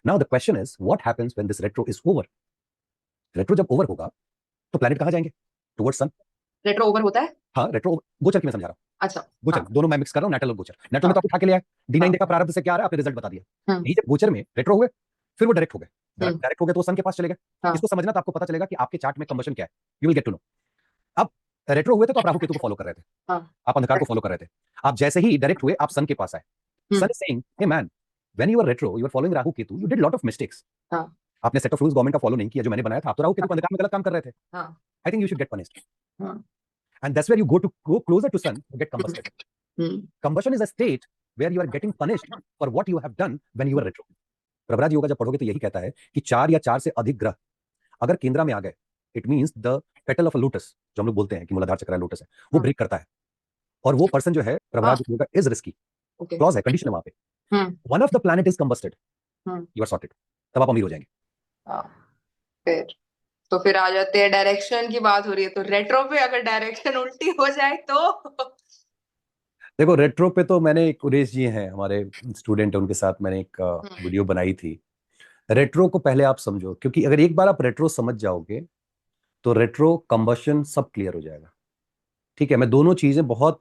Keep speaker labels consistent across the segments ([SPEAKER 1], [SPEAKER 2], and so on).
[SPEAKER 1] Now the question is what happens when this retro is over. Retro जब over होगा तो planet कहाँ जाएंगे? टुवर्ड्स सन।
[SPEAKER 2] रेट्रो ओवर होता है।
[SPEAKER 1] हाँ, रेट्रो गोचर की मैं समझा रहा हूँ।
[SPEAKER 2] अच्छा।
[SPEAKER 1] गोचर
[SPEAKER 2] हाँ।
[SPEAKER 1] दोनों मैं मिक्स कर रहा हूँ, नेटल और गोचर। नेटल में
[SPEAKER 2] हाँ।
[SPEAKER 1] तो आप उठा के ले आए, D9
[SPEAKER 2] हाँ।
[SPEAKER 1] देखा, प्रारब्ध से क्या आ रहा है, आपने रिजल्ट बता दिया।
[SPEAKER 2] हम्म।
[SPEAKER 1] यही जब गोचर में रेट्रो हुए, फिर वो डायरेक्ट हो गए।
[SPEAKER 2] हम्म।
[SPEAKER 1] डायरेक्ट हो गए तो वो सन के पास चले गए।
[SPEAKER 2] हाँ।
[SPEAKER 1] इसको समझना तो आपको पता चलेगा कि आपके चार्ट में कंबशन क्या है। You will get to know. अब रेट्रो हुए थे तो आप राहु केतु को फॉलो कर रहे थे,
[SPEAKER 2] हाँ।
[SPEAKER 1] आप अंधकार को फॉलो कर रहे थे। आप जैसे ही डायरेक्ट हुए आप सन के पास आए। Sun
[SPEAKER 2] hmm.
[SPEAKER 1] Is saying hey man, when you are retro you are following Rahu Ketu, you did lot of mistakes.
[SPEAKER 2] हाँ।
[SPEAKER 1] आपने सेट ऑफ रूल्स गवर्नमेंट का फॉलो नहीं किया जो मैंने बनाया था, आप तो राहु केतु को अंधकार में गलत काम कर रहे थे।
[SPEAKER 2] हाँ।
[SPEAKER 1] I think you should get punished.
[SPEAKER 2] हाँ।
[SPEAKER 1] And that's where you go closer to sun to get combusted.
[SPEAKER 2] Hmm.
[SPEAKER 1] Combustion is a state where you are getting punished for what you have done when you were retro. Pravrajya yoga जब पढ़ोगे तो यही कहता है कि 4 या 4 से अधिक ग्रह अगर केंद्र में आ गए, it means the petal of a lotus, जो हम लोग बोलते हैं कि मूलाधार चक्र लोटस है, वो
[SPEAKER 2] हाँ।
[SPEAKER 1] ब्रेक करता है। और वो पर्सन जो है
[SPEAKER 2] हाँ।
[SPEAKER 1] Pravrajya yoga is risky.
[SPEAKER 2] Okay.
[SPEAKER 1] Clause है, कंडीशन है वहां पे।
[SPEAKER 2] Hmm.
[SPEAKER 1] One of the planet is combusted,
[SPEAKER 2] hmm.
[SPEAKER 1] You are sorted, तब आप अमीर हो जाएंगे।
[SPEAKER 2] हाँ। फिर तो फिर आ जाते हैं, डायरेक्शन की बात हो रही है तो रेट्रो पे अगर डायरेक्शन उल्टी हो जाए तो
[SPEAKER 1] देखो रेट्रो पे तो मैंने एक उरेश जी हैं हमारे स्टूडेंट है, उनके साथ मैंने एक वीडियो बनाई थी। रेट्रो को पहले आप समझो, क्योंकि अगर एक बार आप रेट्रो समझ जाओगे तो रेट्रो कंबशन सब क्लियर हो जाएगा। ठीक है, मैं दोनों चीजें बहुत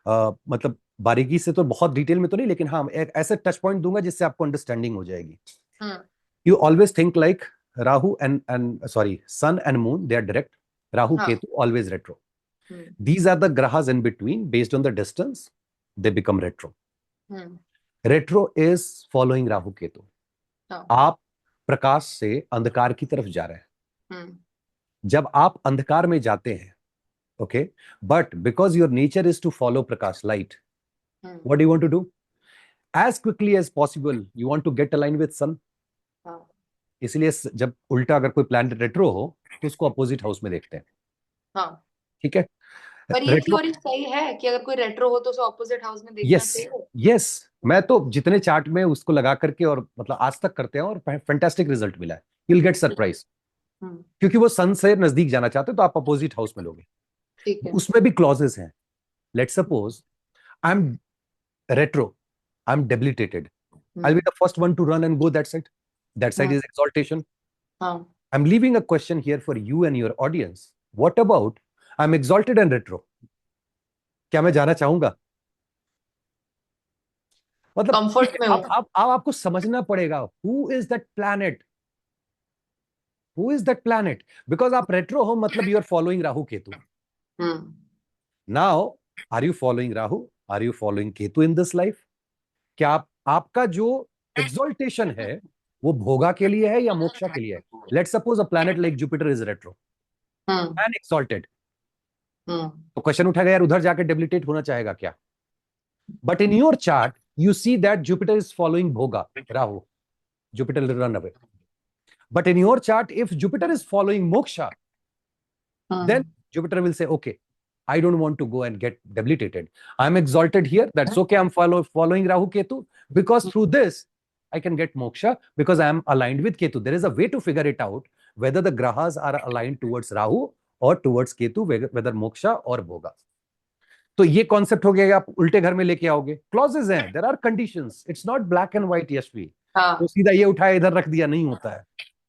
[SPEAKER 1] मतलब बारीकी से तो बहुत डिटेल में तो नहीं, लेकिन हाँ एक ऐसे टच पॉइंट दूंगा जिससे आपको अंडरस्टैंडिंग हो जाएगी।
[SPEAKER 2] Hmm.
[SPEAKER 1] You always think like Rahu and sorry sun and moon they are direct, Rahu
[SPEAKER 2] हाँ।
[SPEAKER 1] Ketu always retro.
[SPEAKER 2] Hmm.
[SPEAKER 1] These are the grahas in between, based on the distance they become retro.
[SPEAKER 2] Hmm.
[SPEAKER 1] Retro is following Rahu Ketu.
[SPEAKER 2] हाँ।
[SPEAKER 1] आप प्रकाश से अंधकार की तरफ जा रहे हैं।
[SPEAKER 2] हम्म।
[SPEAKER 1] जब आप अंधकार में जाते हैं, okay, but because your nature is to follow prakash light,
[SPEAKER 2] hmm.
[SPEAKER 1] what do you want to do? As quickly as possible you want to get aligned with sun.
[SPEAKER 2] हाँ।
[SPEAKER 1] इसलिए जब उल्टा अगर कोई प्लैनेट रेट्रो हो तो उसको अपोजिट हाउस में देखते हैं।
[SPEAKER 2] हाँ।
[SPEAKER 1] ठीक है,
[SPEAKER 2] पर ये
[SPEAKER 1] रेट्रो,
[SPEAKER 2] थ्योरी सही है कि अगर कोई रेट्रो हो तो उसे ऑपोजिट हाउस में देखना
[SPEAKER 1] यस,
[SPEAKER 2] चाहिए।
[SPEAKER 1] यस। मैं तो जितने चार्ट में उसको लगा करके और मतलब आज तक करते हैं और फैंटास्टिक रिजल्ट मिला है। यू विल गेट सरप्राइज,
[SPEAKER 2] हम्म।
[SPEAKER 1] क्योंकि वो सन से नजदीक जाना चाहते हैं तो आप अपोजिट हाउस में लोगे।
[SPEAKER 2] ठीक है।
[SPEAKER 1] उसमें भी क्लॉजेस हैं। Let suppose I am retro, I am debilitated, I'll be
[SPEAKER 2] hmm.
[SPEAKER 1] the first one to run and go that side. That side
[SPEAKER 2] hmm.
[SPEAKER 1] is exaltation.
[SPEAKER 2] हाँ।
[SPEAKER 1] I'm leaving a question here for you and your audience. What about I'm exalted and retro? क्या मैं जाना चाहूंगा? मतलब ठीक
[SPEAKER 2] comfort
[SPEAKER 1] है,
[SPEAKER 2] में
[SPEAKER 1] अब
[SPEAKER 2] हूँ।
[SPEAKER 1] अब आपको समझना पड़ेगा who is that planet? Who is that planet? Because आप retro हो मतलब you are following Rahu Ketu.
[SPEAKER 2] Hmm.
[SPEAKER 1] Now, are you following Rahu? Are you following Ketu in this life? क्या आपका जो exaltation है वो भोगा के लिए है या मोक्षा के लिए है? Let's suppose a planet like Jupiter is retro
[SPEAKER 2] hmm.
[SPEAKER 1] and exalted.
[SPEAKER 2] हम्म।
[SPEAKER 1] तो क्वेश्चन उठेगा यार उधर जाके डेबिलिटेट होना चाहेगा क्या? But in your chart you see that Jupiter is following bhoga, Rahu, Jupiter will run away. But in your chart if Jupiter is following moksha, then
[SPEAKER 2] hmm.
[SPEAKER 1] Jupiter will say, okay, I don't want to go and get debilitated. I'm exalted here. That's okay. I'm following Rahu Ketu because through this I can get moksha because I am aligned with Ketu. There is a way to figure it out whether the grahas are aligned towards Rahu or towards Ketu, whether moksha or bhoga. तो ये concept हो गया, आप उल्टे घर में लेके आओगे। क्लॉजेस हैं, there are conditions, it's not black and white Yashvi. तो
[SPEAKER 2] हाँ।
[SPEAKER 1] सीधा ये उठाया इधर रख दिया नहीं होता है।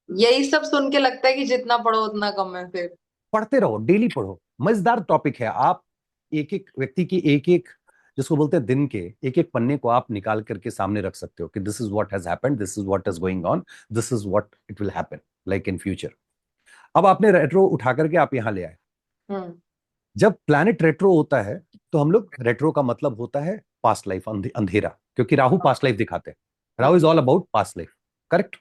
[SPEAKER 2] यही सब सुन के लगता है कि जितना पढ़ो उतना कम है फिर।
[SPEAKER 1] पढ़ते रहो, डेली पढ़ो, मजेदार टॉपिक है। आप एक एक व्यक्ति की एक एक, जिसको बोलते हैं दिन के एक एक पन्ने को आप निकाल करके सामने रख सकते हो कि this is what has happened, this is what is going on, this is what it will happen like in future. अब आपने रेट्रो उठा करके आप यहां ले आए।
[SPEAKER 2] हम्म।
[SPEAKER 1] जब प्लैनेट रेट्रो होता है तो हम लोग, रेट्रो का मतलब होता है पास्ट लाइफ, अंधेरा, क्योंकि राहु पास्ट लाइफ दिखाते हैं। Rahu is
[SPEAKER 2] hmm.
[SPEAKER 1] All about past life, correct.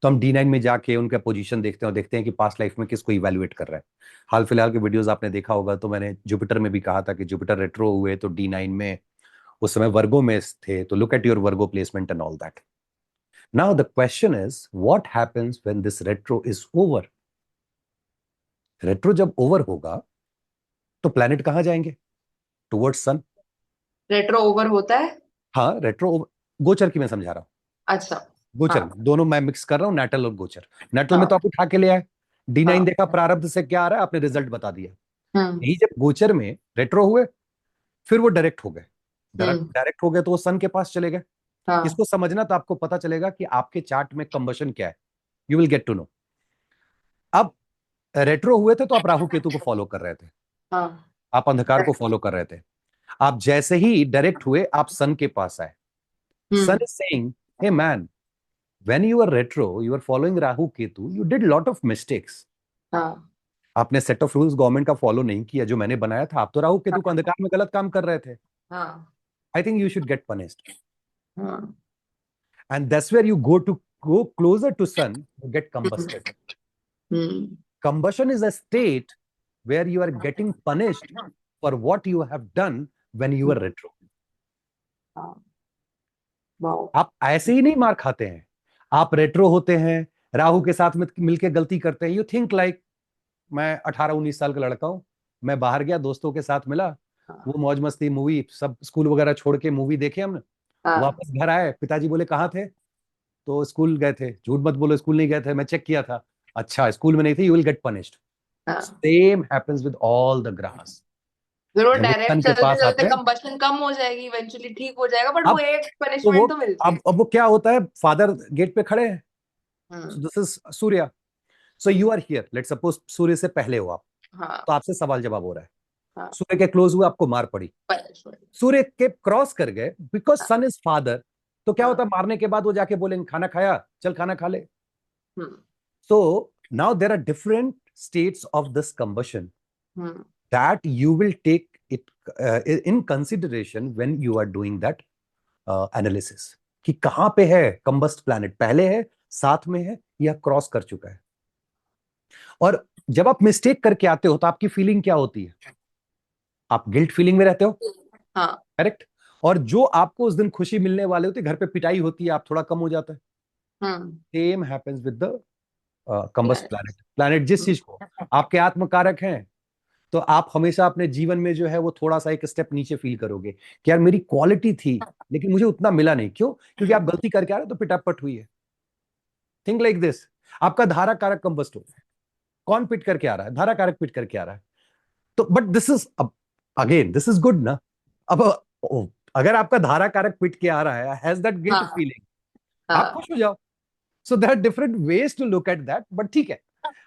[SPEAKER 1] तो हम D9 में जाके उनका पोजीशन देखते हैं और देखते हैं कि पास्ट लाइफ में किसको इवैल्यूएट कर रहा है। हाल फिलहाल के वीडियोस आपने देखा होगा, तो मैंने जुपिटर में भी कहा था कि जुपिटर रेट्रो हुए तो D9 में उस समय वर्गो में थे, तो look at your Virgo placement and all that. Now the question is what happens when this retro is over. Retro जब ओवर होगा तो प्लैनेट कहां जाएंगे? टुवर्ड्स सन।
[SPEAKER 2] रेट्रो ओवर होता है।
[SPEAKER 1] हाँ, रेट्रो गोचर की मैं समझा रहा हूँ।
[SPEAKER 2] अच्छा।
[SPEAKER 1] गोचर
[SPEAKER 2] हाँ।
[SPEAKER 1] दोनों मैं मिक्स कर रहा हूँ, नेटल और गोचर। नेटल में तो
[SPEAKER 2] हाँ।
[SPEAKER 1] आप उठा के ले आए, D9
[SPEAKER 2] हाँ।
[SPEAKER 1] देखा, प्रारब्ध से क्या आ रहा है, आपने रिजल्ट बता दिया।
[SPEAKER 2] हम्म।
[SPEAKER 1] यही जब गोचर में रेट्रो हुए फिर वो डायरेक्ट हो गए।
[SPEAKER 2] हम्म।
[SPEAKER 1] डायरेक्ट हो गए तो वो सन के पास चले गए।
[SPEAKER 2] हाँ
[SPEAKER 1] इसको समझना तो आपको पता चलेगा कि आपके चार्ट में कंबशन क्या है. You will get to know. अब रेट्रो हुए थे तो आप राहु केतु को फॉलो कर रहे थे,
[SPEAKER 2] हाँ
[SPEAKER 1] आप अंधकार को फॉलो कर रहे थे. आप जैसे ही डायरेक्ट हुए आप सन के पास आए. Sun is saying, hey man, when you were retro, you were following Rahu Ketu, you did lot of mistakes.
[SPEAKER 2] हाँ
[SPEAKER 1] आपने सेट ऑफ रूल्स गवर्नमेंट का फॉलो नहीं किया जो मैंने बनाया था. आप तो राहु केतु को अंधकार में गलत काम कर रहे थे.
[SPEAKER 2] हाँ
[SPEAKER 1] I think you should get punished.
[SPEAKER 2] हाँ
[SPEAKER 1] and that's where you go closer to sun, you get combusted.
[SPEAKER 2] Hmm
[SPEAKER 1] Combustion is a state where you are getting punished for what you have done when you were retro.
[SPEAKER 2] हाँ wow
[SPEAKER 1] आप ऐसे ही नहीं मार खाते हैं. आप retro होते हैं, राहु के साथ में मिलके गलती करते हैं. यू थिंक लाइक, मैं 18-19 साल का लड़का हूं, मैं बाहर गया, दोस्तों के साथ मिला, वो मौज मस्ती, मूवी, सब स्कूल वगैरह छोड़ के मूवी देखे हमने.
[SPEAKER 2] हाँ
[SPEAKER 1] वापस घर आए, पिताजी बोले कहाँ थे, तो स्कूल गए थे. झूठ मत बोलो, स्कूल नहीं गए थे, मैं चेक किया था. अच्छा, स्कूल में नहीं थे, यू विल गेट पनिश्ड.
[SPEAKER 2] हाँ
[SPEAKER 1] same happens with all the grahas.
[SPEAKER 2] फिर वो
[SPEAKER 1] जब वो सन
[SPEAKER 2] डायरेक्ट
[SPEAKER 1] के
[SPEAKER 2] चलते
[SPEAKER 1] पास
[SPEAKER 2] चलते
[SPEAKER 1] आते हैं,
[SPEAKER 2] कंबशन कम हो जाएगी, इवेंचुअली ठीक हो जाएगा, बट वो
[SPEAKER 1] अब
[SPEAKER 2] एक
[SPEAKER 1] तो वो
[SPEAKER 2] पनिशमेंट तो मिलती है।
[SPEAKER 1] अब वो क्या होता है, फादर गेट पे खड़े हैं.
[SPEAKER 2] Hmm
[SPEAKER 1] this is Surya. So you are here, let's suppose Surya से पहले हो आप,
[SPEAKER 2] हाँ
[SPEAKER 1] तो आपसे सवाल जवाब हो रहा है.
[SPEAKER 2] हाँ
[SPEAKER 1] सूर्य के क्लोज हुए, आपको मार पड़ी.
[SPEAKER 2] पनिशमेंट
[SPEAKER 1] सूर्य के क्रॉस कर गए, बिकॉज
[SPEAKER 2] हाँ
[SPEAKER 1] सन इज फादर. तो क्या होता
[SPEAKER 2] हाँ
[SPEAKER 1] है, मारने के बाद वो जाके बोलेंगे खाना खाया, चल खाना खा ले.
[SPEAKER 2] Hmm
[SPEAKER 1] so now there are different states of this combustion
[SPEAKER 2] hmm
[SPEAKER 1] that you will take it in consideration when you are doing that analysis, कि कहां पे है कंबस्ट प्लैनेट, पहले है, साथ में है, या क्रॉस कर चुका है. और जब आप मिस्टेक करके आते हो तो आपकी फीलिंग क्या होती है, आप गिल्ट फीलिंग में रहते हो.
[SPEAKER 2] हाँ
[SPEAKER 1] करेक्ट. और जो आपको उस दिन खुशी मिलने वाले होती है, घर पे पिटाई होती है, आप थोड़ा कम हो जाता है.
[SPEAKER 2] Hmm
[SPEAKER 1] same happens with the combust
[SPEAKER 2] planet
[SPEAKER 1] planet. Planet जिस चीज को आपके आत्मकारक हैं, तो आप हमेशा अपने जीवन में जो है वो थोड़ा सा एक स्टेप नीचे फील करोगे कि यार मेरी क्वालिटी थी लेकिन मुझे उतना मिला नहीं. क्यों? क्योंकि आप गलती करके आ रहे हो तो पिटापट हुई है. Think like this. आपका धारा कारक कंबस्ट हो रहा है. कौन पिट करके आ रहा है? धारा कारक पिट करके आ रहा है. तो but this is, again this is good ना. अब अगर आपका धारा कारक पिट के आ रहा है, हैज दैट गिल्ट
[SPEAKER 2] हाँ
[SPEAKER 1] फीलिंग, आप
[SPEAKER 2] हाँ
[SPEAKER 1] खुश हो जाओ. So there are different ways to look at that. But ठीक है,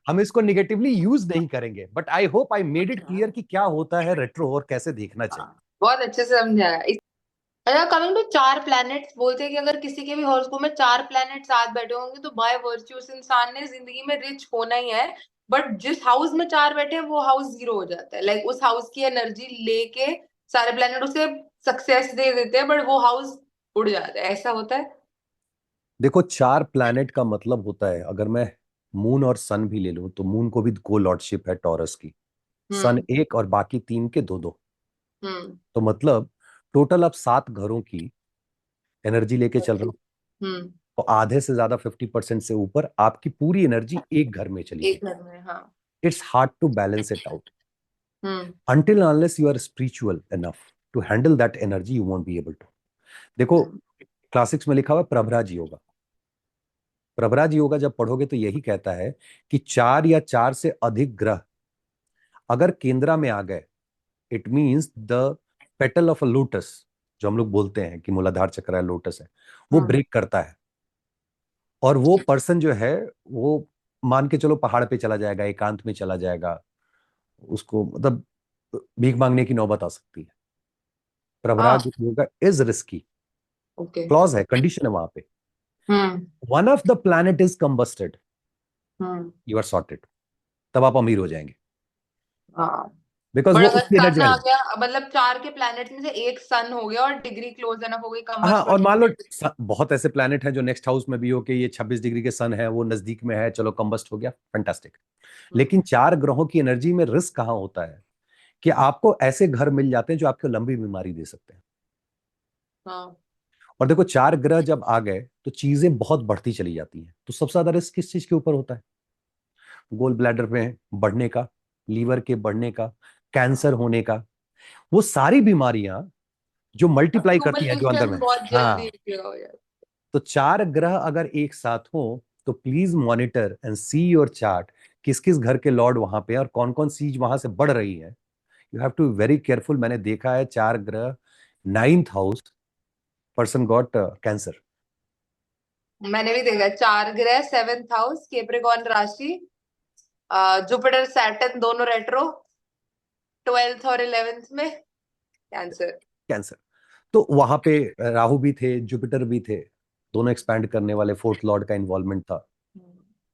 [SPEAKER 1] हम इसको निगेटिवली यूज नहीं करेंगे. But I hope I made it clear कि क्या होता है रेट्रो और कैसे देखना चाहिए.
[SPEAKER 2] हाँ बहुत अच्छे से समझाया। अच्छा, कमिंग टू चार प्लैनेट्स, बोलते हैं कि अगर किसी के भी हॉरोस्कोप में चार प्लैनेट साथ बैठे होंगे तो बाय वर्च्यू उस इंसान ने जिंदगी में रिच होना ही है। बट जिस हाउस में चार बैठे हैं वो हाउस जीरो हो जाता है। लाइक उस हाउस की एनर्जी लेके सारे प्लैनेट उसे सक्सेस दे देते हैं, बट वो हाउस उड़ जाता है। ऐसा होता है?
[SPEAKER 1] देखो, चार प्लैनेट का मतलब होता है, अगर मैं मून और सन भी ले लूं तो मून को भी को लॉर्डशिप है टॉरस की, सन
[SPEAKER 2] हम्म
[SPEAKER 1] एक और बाकी तीन के दो दो.
[SPEAKER 2] हम्म
[SPEAKER 1] तो मतलब टोटल आप 7 घरों की एनर्जी लेके चल रहे हो.
[SPEAKER 2] हम्म
[SPEAKER 1] तो आधे से ज्यादा 50% से ऊपर आपकी पूरी एनर्जी एक घर में चली गई.
[SPEAKER 2] एक घर में, हाँ।
[SPEAKER 1] It's hard to balance it out.
[SPEAKER 2] Hmm
[SPEAKER 1] until and unless you are spiritual enough to handle that energy, you won't be able to. देखो,
[SPEAKER 2] हम्म
[SPEAKER 1] क्लासिक्स में लिखा हुआ है प्रभराज योगा. प्रभराज योगा जब पढ़ोगे तो यही कहता है कि 4 या 4 से अधिक ग्रह अगर केंद्रा में आ गए, it means the petal of a lotus, जो हम लोग बोलते हैं कि मूलाधार चक्र है, लोटस है, वो
[SPEAKER 2] हम्म
[SPEAKER 1] ब्रेक करता है. और वो पर्सन जो है, वो मान के चलो पहाड़ पे चला जाएगा, एकांत में चला जाएगा, उसको मतलब भीख मांगने की नौबत आ सकती है.
[SPEAKER 2] हाँ
[SPEAKER 1] Pravrajya yoga is risky.
[SPEAKER 2] Okay
[SPEAKER 1] clause है, कंडीशन है वहां पे.
[SPEAKER 2] Hmm
[SPEAKER 1] one of the planet is combusted,
[SPEAKER 2] hmm
[SPEAKER 1] you are sorted. तब आप अमीर हो जाएंगे,
[SPEAKER 2] हाँ।
[SPEAKER 1] बिकॉज
[SPEAKER 2] बट
[SPEAKER 1] वो
[SPEAKER 2] अगर
[SPEAKER 1] उसकी एनर्जी
[SPEAKER 2] सन
[SPEAKER 1] में
[SPEAKER 2] आ
[SPEAKER 1] है.
[SPEAKER 2] गया, मतलब चार के प्लैनेट्स में से एक सन हो गया और डिग्री क्लोज एनफ हो गई,
[SPEAKER 1] हाँ,
[SPEAKER 2] कंबस्ट
[SPEAKER 1] और
[SPEAKER 2] बड़ी।
[SPEAKER 1] मान लो बहुत ऐसे प्लैनेट हैं जो नेक्स्ट हाउस में भी हो कि ये 26 डिग्री के सन है, वो नजदीक में है, चलो कंबस्ट हो गया, फैंटास्टिक. लेकिन 4 ग्रहों की एनर्जी में रिस्क कहाँ होता है कि आपको ऐसे घर मिल जाते हैं जो आपको लंबी बीमारी दे सकते हैं.
[SPEAKER 2] हाँ
[SPEAKER 1] और देखो, 4 ग्रह जब आ गए तो चीजें बहुत बढ़ती चली जाती हैं. तो सबसे ज्यादा रिस्क किस चीज के ऊपर होता है? गोल ब्लैडर में बढ़ने का, लीवर के बढ़ने का, कैंसर होने का. वो सारी बीमारियां जो मल्टीप्लाई करती हैं जो अंदर
[SPEAKER 2] एक्यूमुलेशन
[SPEAKER 1] में.
[SPEAKER 2] बहुत जल्दी
[SPEAKER 1] हाँ.
[SPEAKER 2] हो जाता
[SPEAKER 1] तो 4 ग्रह अगर एक साथ हो तो please monitor and see your chart, किस किस घर के लॉर्ड वहां पे हैं और कौन कौन चीज वहां से बढ़ रही है. You have to very careful. मैंने देखा है 4 ग्रह 9th house person got cancer.
[SPEAKER 2] मैंने भी देखा 4 ग्रह, 7th हाउस, कैप्रिकॉर्न राशि, जुपिटर सैटर्न दोनों रेट्रो, 12th और 11th में कैंसर।
[SPEAKER 1] कैंसर। तो वहां पे राहु भी थे, जुपिटर भी थे, दोनों एक्सपैंड करने वाले, फोर्थ लॉर्ड का इन्वॉल्वमेंट था।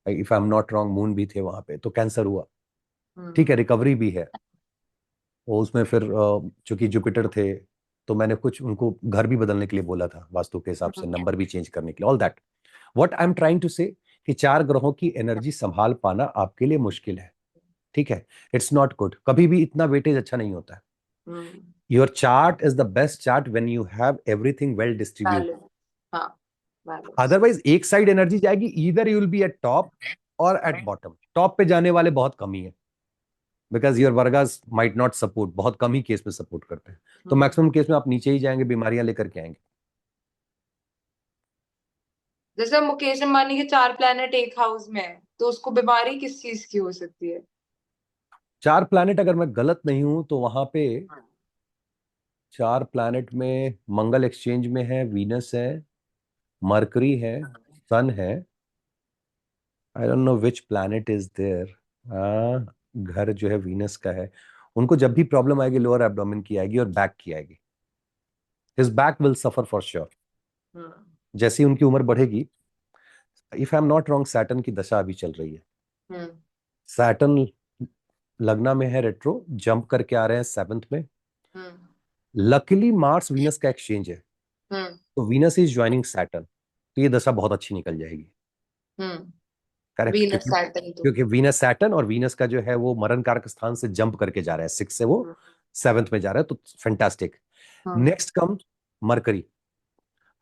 [SPEAKER 1] If I am not wrong, moon भी थे वहां पे, तो कैंसर हुआ। ठीक है, रिकवरी भी है। वो उसमें फिर चूंकि जुपिटर थे, तो मैंने कुछ उनको घर भी बदलने के लिए बोला था वास्तु के हिसाब से, नंबर भी चेंज करने के लिए, all that. What I am trying to say कि 4 ग्रहों की एनर्जी संभाल पाना आपके लिए मुश्किल है। ठीक है, इट्स नॉट गुड, कभी भी इतना वेटेज अच्छा नहीं होता है। Your chart is the best chart when you have everything well distributed. Otherwise एक साइड एनर्जी जाएगी, either you will be eight top और एट बॉटम। टॉप पे जाने वाले बहुत कम ही है, because your Vargas might not support, बहुत कम ही केस में सपोर्ट करते हैं। तो मैक्सिमम केस में आप नीचे ही जाएंगे, बीमारियां लेकर के आएंगे।
[SPEAKER 2] जैसे मुकेश अंबानी के 4 प्लैनेट एक हाउस में है, तो उसको बीमारी किस चीज की हो सकती है?
[SPEAKER 1] 4 प्लैनेट, अगर मैं गलत नहीं हूं तो वहां पे 4 प्लैनेट में मंगल एक्सचेंज में है, वीनस है, मरकरी है, सन है। I don't know which planet is there. घर जो है वीनस का है। उनको जब भी प्रॉब्लम आएगी, लोअर एब्डोमेन की आएगी और बैक की आएगी। His back will suffer for sure. जैसी उनकी उम्र बढ़ेगी, if I am not wrong, Saturn की दशा अभी चल रही है। सैटर्न लग्ना में है, रेट्रो जंप करके आ रहे हैं 7th में। लकीली मार्स वीनस का एक्सचेंज है, तो वीनस इज ज्वाइनिंग सैटर्न, तो ये दशा बहुत अच्छी निकल जाएगी। करेक्ट,
[SPEAKER 2] वीनस सैटर्न तो
[SPEAKER 1] क्योंकि वीनस सैटर्न, और वीनस का जो है वो मरण कारक स्थान से जंप करके जा रहा है, 6 से वो 7th में जा रहा है, तो fantastic. Next come mercury.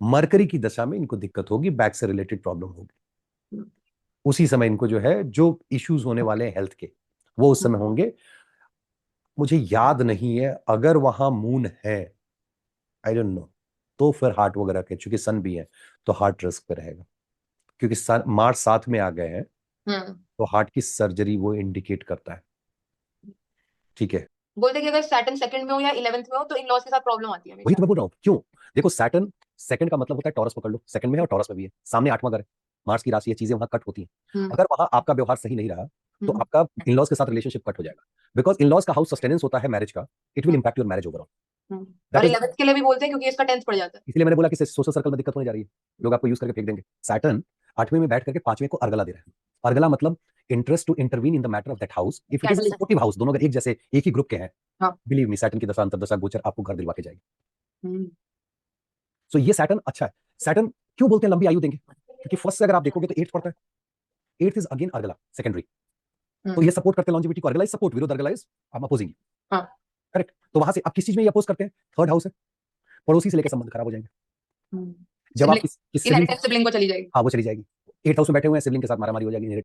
[SPEAKER 1] Mercury की दशा में इनको दिक्कत होगी, बैक से रिलेटेड प्रॉब्लम होगी। उसी समय इनको जो है, जो इश्यूज होने वाले हैं हेल्थ के, वो उस समय होंगे। मुझे याद नहीं है, अगर वहां मून है, आई डोंट नो, तो फिर हार्ट वगैरह के, चूंकि सन भी है तो हार्ट रिस्क पे रहेगा, क्योंकि मार्च 7 में आ गए हैं, तो हार्ट की सर्जरी वो इंडिकेट करता है। ठीक है,
[SPEAKER 2] बोलते कि अगर सैटर्न सेकंड में हो या 11th में हो तो इन लॉज के साथ प्रॉब्लम आती है
[SPEAKER 1] वही तो मैं बोल रहा हूँ। क्यों? देखो, सैटर्न सेकंड का मतलब होता है टॉरस, पकड़ लो, सेकंड में है और टॉरस में भी है, सामने 8वां घर है, मार्स की राशि है, चीजें वहां कट होती हैं। अगर वहां आपका व्यवहार सही नहीं रहा, तो आपका इन-लॉज के साथ रिलेशनशिप कट हो जाएगा, बिकॉज इन-लॉज का हाउस सस्टेनेंस होता है मैरिज का, it will impact your marriage overall.
[SPEAKER 2] और 11th के लिए भी बोलते हैं क्योंकि इसका 10th पड़ जाता है।
[SPEAKER 1] इसलिए मैंने बोला कि सोशल सर्कल में दिक्कत होने जा रही है, लोग आपको यूज करके फेंक देंगे। सैटर्न 8वें में बैठ करके 5वें को अर्गला दे रहा है। अर्गला मतलब interest to intervene in the matter of that house, if it is a supportive house, दोनों अगर एक जैसे, एक ही ग्रुप के हैं, बिलीव मी, सैटर्न की दशा अंतर्दशा गोचर आपको घर दिलवा के जाएगी। सो ये सैटर्न अच्छा है। सैटर्न क्यों बोलते हैं लंबी आयु देंगे? क्योंकि फर्स्ट से अगर आप देखोगे तो 8th पड़ता है। 8th is again Argala, secondary, तो ये सपोर्ट करते हैं लॉन्जिविटी को। अर्गला इज सपोर्ट, विरुद्ध अर्गला इज आप अपोजिंग। करेक्ट, तो वहां से आप किस चीज में ये अपोज करते हैं? 3rd हाउस है, पड़ोसी से लेकर संबंध खराब हो जाएंगे। जब आप
[SPEAKER 2] सिबलिंग को चली जाएगी।
[SPEAKER 1] हाँ, वो चली जाएगी। 8th हाउस में बैठे हुए हैं, सिबलिंग के साथ मारामारी हो जाएगी,